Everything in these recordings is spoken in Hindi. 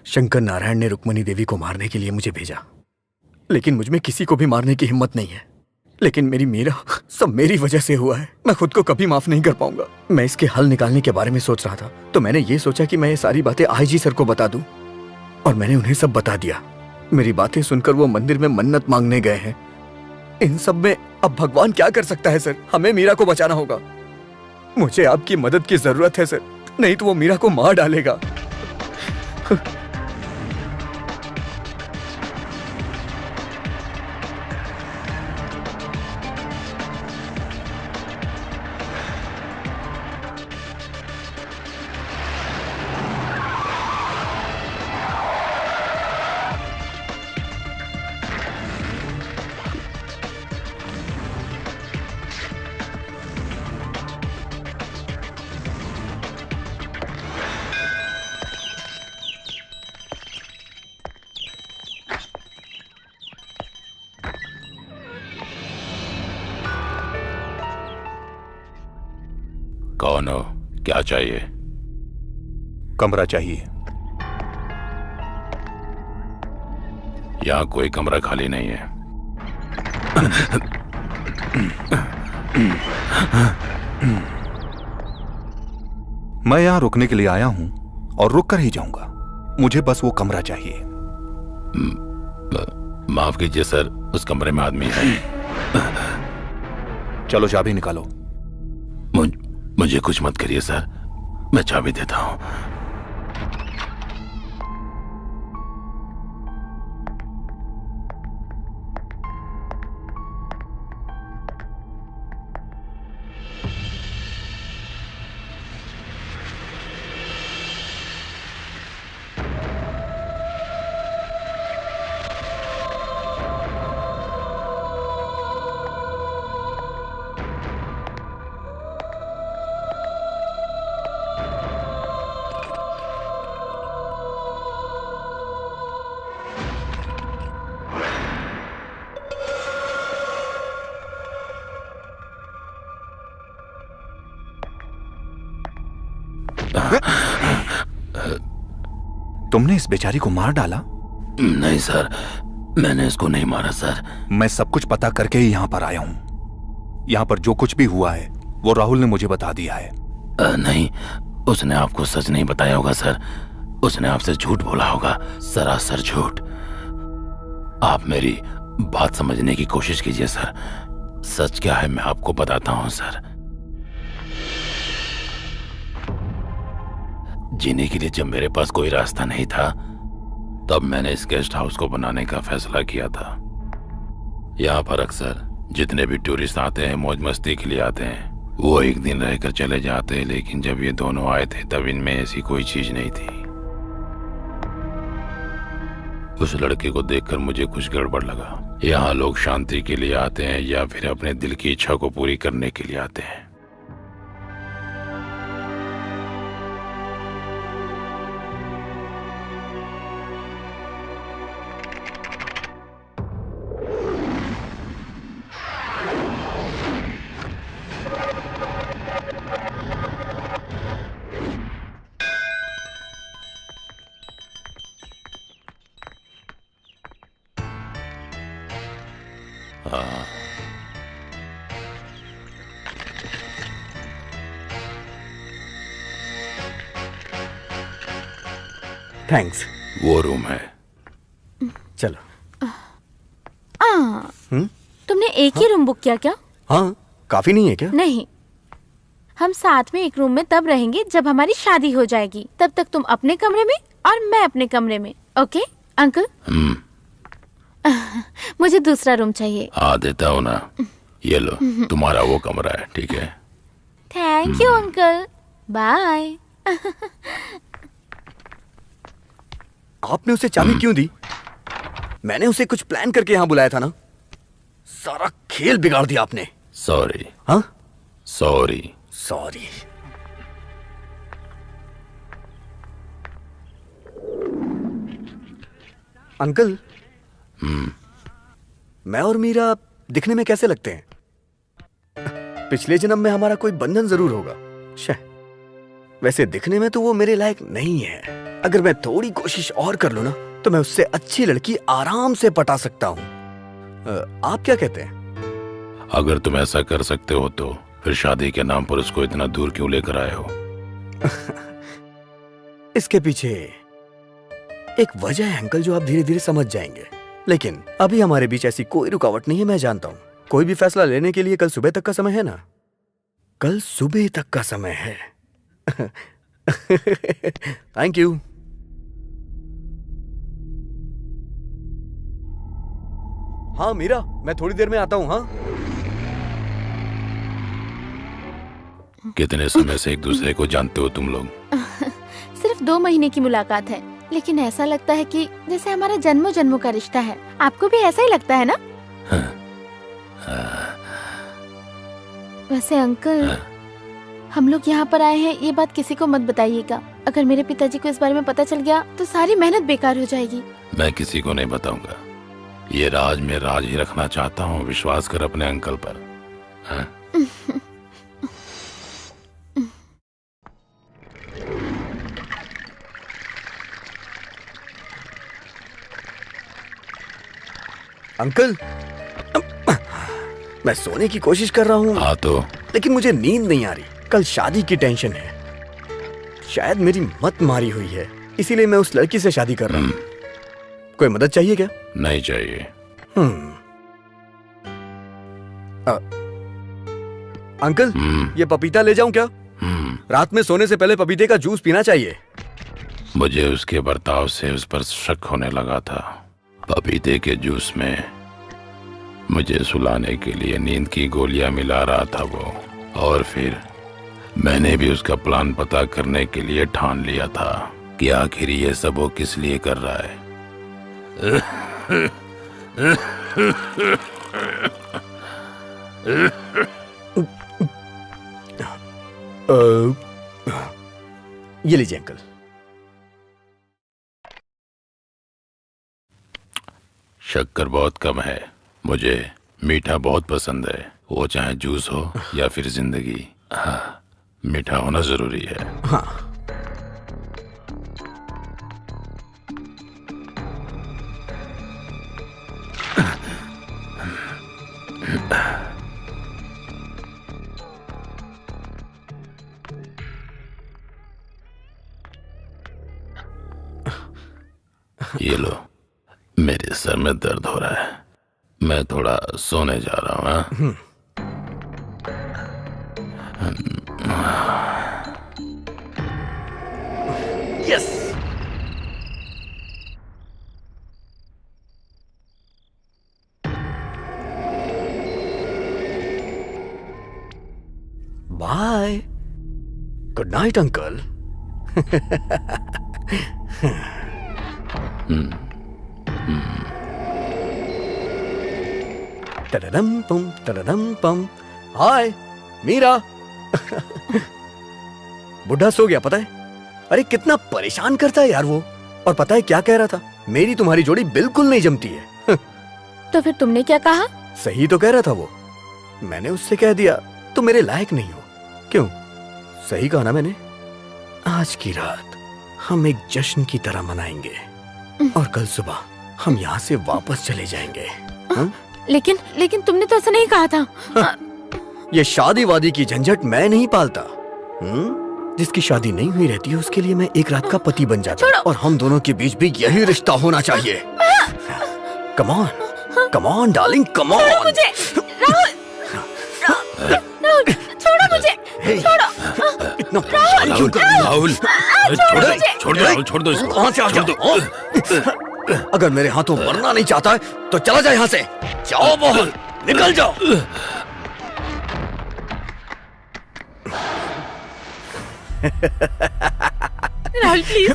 शंकर नारायण ने रुक्मणी देवी को मारने के लिए मुझे भेजा, लेकिन मुझ में किसी को भी मारने की हिम्मत नहीं है। लेकिन मेरी मीरा, सब मेरी वजह से हुआ है। मैं खुद को कभी माफ नहीं कर पाऊंगा। मैं इसके हल निकालने के बारे में सोच रहा था, तो मैंने ये सोचा कि मैं ये सारी बातें आईजी सर को बता दूं, और मैंने उन्हें सब बता दिया। मेरी बातें सुनकर वो मंदिर में मन्नत मांगने गए हैं। इन सब में अब भगवान क्या कर सकता है सर? हमें मीरा को बचाना होगा। मुझे आपकी मदद की जरूरत है सर, नहीं तो वो मीरा को मार डालेगा। कौन हो? क्या चाहिए? कमरा चाहिए। यहाँ कोई कमरा खाली नहीं है। मैं यहाँ रुकने के लिए आया हूँ और रुक कर ही जाऊंगा। मुझे बस वो कमरा चाहिए। माफ कीजिए सर, उस कमरे में आदमी है। चलो चाबी निकालो। मुझे कुछ मत करिए सर, मैं चाबी देता हूँ। तुमने इस बेचारी को मार डाला? नहीं सर, मैंने इसको नहीं मारा सर। मैं सब कुछ पता करके ही यहाँ पर आया हूँ। यहाँ पर जो कुछ भी हुआ है वो राहुल ने मुझे बता दिया है। नहीं, उसने आपको सच नहीं बताया होगा सर। उसने आपसे झूठ बोला होगा, सरासर झूठ। आप मेरी बात समझने की कोशिश कीजिए सर। सच क्या है मैं आपको बताता हूँ सर। जीने के लिए जब मेरे पास कोई रास्ता नहीं था, तब मैंने इस गेस्ट हाउस को बनाने का फैसला किया था। यहाँ पर अक्सर जितने भी टूरिस्ट आते हैं, मौज मस्ती के लिए आते हैं, वो एक दिन रहकर चले जाते हैं। लेकिन जब ये दोनों आए थे तब इनमें ऐसी कोई चीज नहीं थी। उस लड़के को देखकर मुझे कुछ गड़बड़ लगा। यहाँ लोग शांति के लिए आते हैं या फिर अपने दिल की इच्छा को पूरी करने के लिए आते हैं। थैंक्स। वो रूम है, चलो। तुमने एक ही रूम बुक किया क्या? हाँ, काफी नहीं है क्या? नहीं, हम साथ में एक रूम में तब रहेंगे जब हमारी शादी हो जाएगी। तब तक तुम अपने कमरे में और मैं अपने कमरे में। Okay uncle? मुझे दूसरा रूम चाहिए। हाँ देता हूँ ना, ये लो तुम्हारा वो कमरा है, ठीक है? Thank you uncle, bye. आपने उसे चाबी क्यों दी? मैंने उसे कुछ प्लान करके यहाँ बुलाया था ना। सारा खेल बिगाड़ दिया आपने। सॉरी। हाँ, सॉरी। सॉरी। अंकल, मैं और मीरा दिखने में कैसे लगते हैं? पिछले जन्म में हमारा कोई बंधन जरूर होगा। वैसे दिखने में तो वो मेरे लायक नहीं है। अगर मैं थोड़ी कोशिश और कर लूं ना तो मैं उससे अच्छी लड़की आराम से पटा सकता हूँ। आप क्या कहते हैं? अगर तुम ऐसा कर सकते हो तो फिर शादी के नाम पर उसको इतना दूर क्यों लेकर आए हो? इसके पीछे एक वजह है अंकल, जो आप धीरे धीरे समझ जाएंगे। लेकिन अभी हमारे बीच ऐसी कोई रुकावट नहीं है, मैं जानता हूँ। कोई भी फैसला लेने के लिए कल सुबह तक का समय है ना? कल सुबह तक का समय है। Thank you. हाँ मीरा, मैं थोड़ी देर में आता हूँ। हाँ, कितने समय से एक दूसरे को जानते हो तुम लोग? सिर्फ 2 महीने की मुलाकात है, लेकिन ऐसा लगता है कि जैसे हमारा जन्मों जन्मों का रिश्ता है। आपको भी ऐसा ही लगता है ना? वैसे अंकल, हम लोग यहाँ पर आए हैं, ये बात किसी को मत बताइएगा। अगर मेरे पिताजी को इस बारे में पता चल गया तो सारी मेहनत बेकार हो जाएगी। मैं किसी को नहीं बताऊंगा। ये राज में राज ही रखना चाहता हूँ। विश्वास कर अपने अंकल पर। हाँ? अंकल, मैं सोने की कोशिश कर रहा हूँ। हाँ तो लेकिन मुझे नींद नहीं आ रही। कल शादी की टेंशन है। शायद मेरी मत मारी हुई है, इसीलिए मैं उस लड़की से शादी कर रहा हूँ। कोई मदद चाहिए क्या? नहीं चाहिए। अंकल, ये पपीता ले जाऊं क्या? रात में सोने से पहले पपीते का जूस पीना चाहिए। मुझे उसके बर्ताव से उस पर शक होने लगा था। पपीते के जूस में मुझे सुलाने के लिए नींद की गोलियां मिला रहा था वो। और फिर मैंने भी उसका प्लान पता करने के लिए ठान लिया था कि आखिर ये सब वो किस लिए कर रहा है। ये लीजिए अंकल। शक्कर बहुत कम है। मुझे मीठा बहुत पसंद है, वो चाहे जूस हो या फिर जिंदगी। हाँ, मीठा होना जरूरी है। हाँ। ये लो, मेरे सर में दर्द हो रहा है, मैं थोड़ा सोने जा रहा हूँ। Yes. Bye. Good night uncle. टडडम पम। हाय मीरा। बुढ़ा सो गया पता है? अरे कितना परेशान करता है यार वो। और पता है क्या कह रहा था? मेरी तुम्हारी जोड़ी बिल्कुल नहीं जमती है। तो फिर तुमने क्या कहा? सही तो कह रहा था वो। मैंने उससे कह दिया तुम मेरे लायक नहीं हो। क्यों? सही कहा ना मैंने? आज की रात हम एक जश्न की तरह मनाएंगे और कल सुबह हम यहाँ से वापस चले जाएंगे। लेकिन तुमने तो ऐसा नहीं कहा था। ये शादी वादी की झंझट मैं नहीं पालता। जिसकी शादी नहीं हुई रहती है उसके लिए मैं एक रात का पति बन जाता हूँ। और हम दोनों के बीच भी यही रिश्ता होना चाहिए। Come on, come on darling, come on. मुझे राहुल, छोड़ो मुझे, छोड़ो। इतना परेशान क्यों कर रही हो? राहुल, छोड़ दो राहुल, छोड़ दो इसको। कहाँ से आ गया? अगर मेरे हाथों मरना नहीं चाहता है तो चला जाए यहाँ से। जाओ बाहर, निकल जाओ। राहुल प्लीज,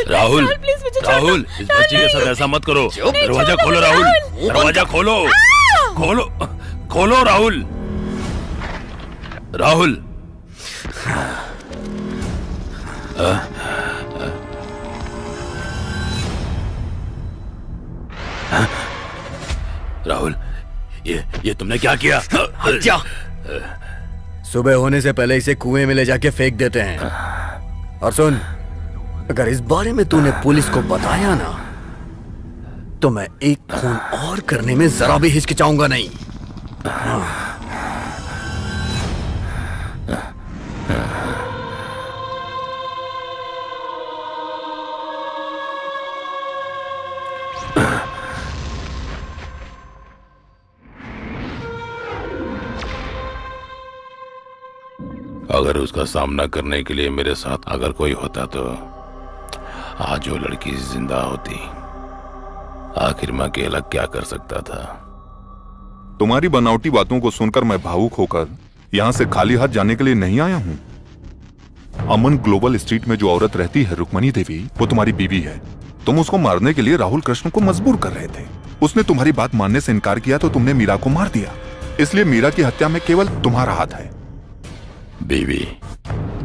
राहुल प्लीज मुझे छोड़ दो। राहुल, इस बच्ची के साथ ऐसा मत करो। दरवाजा खोलो राहुल, दरवाजा खोलो, खोलो, खोलो राहुल, राहुल। राहुल, ये तुमने क्या किया? हत्या। सुबह होने से पहले इसे कुएं में ले जाके फेंक देते हैं। और सुन, अगर इस बारे में तूने पुलिस को बताया ना, तो मैं एक खून और करने में जरा भी हिचकिचाऊंगा नहीं। अगर उसका सामना करने के लिए मेरे साथ अगर कोई होता तो आज वो लड़की जिंदा होती। आखिर मैं अकेला क्या कर सकता था। तुम्हारी बनावटी बातों को सुनकर मैं भावुक होकर यहां से खाली हाथ जाने के लिए नहीं आया हूं। अमन ग्लोबल स्ट्रीट में जो औरत रहती है रुक्मणी देवी, वो तुम्हारी बीवी है। तुम उसको मारने के लिए राहुल कृष्ण को मजबूर कर रहे थे। उसने तुम्हारी बात मानने से इनकार किया तो तुमने मीरा को मार दिया। इसलिए मीरा की हत्या में केवल तुम्हारा हाथ है। बीवी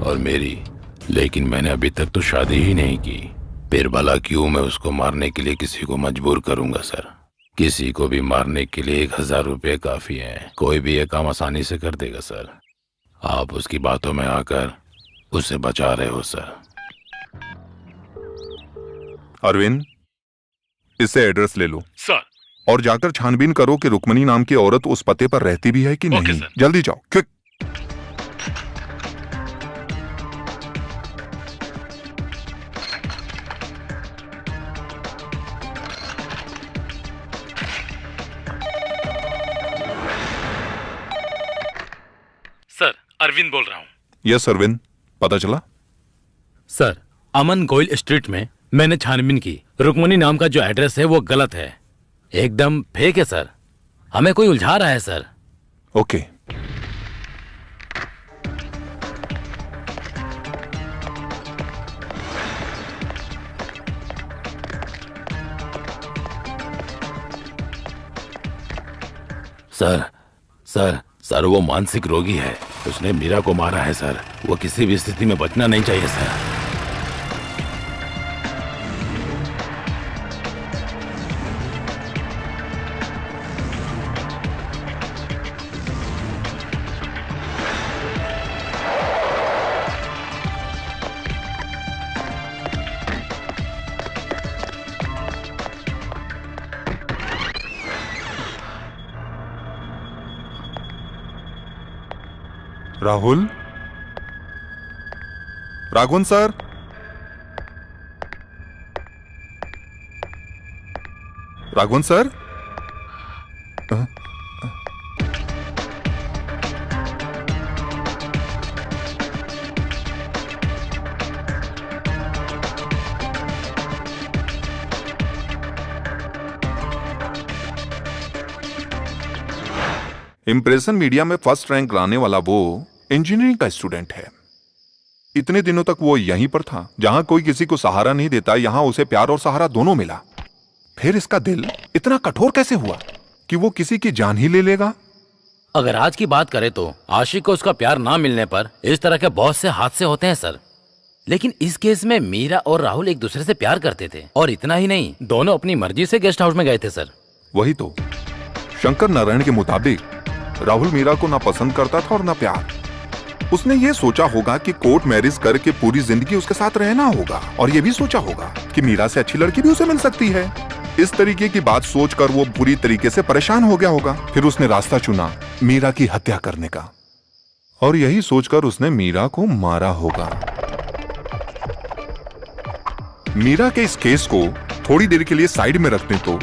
और मेरी, लेकिन मैंने अभी तक तो शादी ही नहीं की। फिर भला क्यों मैं उसको मारने के लिए किसी को मजबूर करूंगा सर। किसी को भी मारने के लिए 1000 रुपये काफी है। कोई भी ये काम आसानी से कर देगा सर। आप उसकी बातों में आकर उसे बचा रहे हो सर। अरविंद, इससे एड्रेस ले लो सर। और जाकर छानबीन करो कि रुक्मणी नाम की औरत उस पते पर रहती भी है कि ओके नहीं। सर। जल्दी जाओ, क्विक। सर, अरविंद बोल रहा हूँ। यस अरविंद, पता चला? सर, अमन गोयल स्ट्रीट में मैंने छानबीन की। रुक्मणी नाम का जो एड्रेस है वो गलत है, एकदम फेक है सर। हमें कोई उलझा रहा है sir. Okay. Sir sir sir वो मानसिक रोगी है। उसने मीरा को मारा है सर। वो किसी भी स्थिति में बचना नहीं चाहिए sir. Rahul, Raghavan sir, Raghavan sir. Impression media में फर्स्ट रैंक लाने वाला वो इंजीनियरिंग का स्टूडेंट है। इतने दिनों तक वो यहीं पर था, जहां कोई किसी को सहारा नहीं देता, यहां उसे प्यार और सहारा दोनों मिला। फिर इसका दिल इतना कठोर कैसे हुआ कि वो किसी की जान ही ले लेगा? अगर आज की बात करें तो आशिक को उसका प्यार ना मिलने पर इस तरह के बहुत से हादसे होते हैं सर। लेकिन इस केस में मीरा और राहुल एक दूसरे से प्यार करते थे, और इतना ही नहीं, दोनों अपनी मर्जी से गेस्ट हाउस में गए थे सर। वही तो, शंकर नारायण के मुताबिक राहुल मीरा को ना पसंद करता था और ना प्यार। उसने ये सोचा होगा कि कोर्ट मैरिज करके पूरी जिंदगी उसके साथ रहना होगा, और ये भी सोचा होगा कि मीरा से अच्छी लड़की भी उसे मिल सकती है। इस तरीके की बात सोचकर वो पूरी तरीके से परेशान हो गया होगा। फिर उसने रास्ता चुना मीरा की हत्या करने का, और यही सोचकर उसने मीरा को मारा होगा। मीरा के इस केस को थोड़ी देर के लिए साइड में रखने तो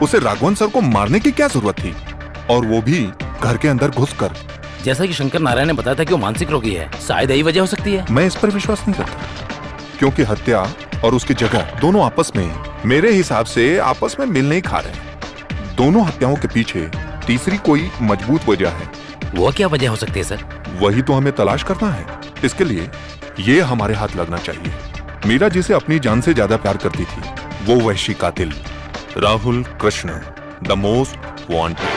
उसे राघवन सर को मारने की क्या जरूरत थी, और वो भी घर के अंदर घुसकर। जैसा कि शंकर नारायण ने बताया था कि वो मानसिक रोगी है, शायद यही वजह हो सकती है। मैं इस पर विश्वास नहीं करता, क्योंकि हत्या और उसकी जगह दोनों आपस में, मेरे हिसाब से आपस में मिल नहीं खा रहे। दोनों हत्याओं के पीछे तीसरी कोई मजबूत वजह है। वो क्या वजह हो सकती है सर? वही तो हमें तलाश करना है। इसके लिए ये हमारे हाथ लगना चाहिए। मीरा जिसे अपनी जान से ज्यादा प्यार करती थी, वो वहशी कातिल Rahul Krishna, the most wanted.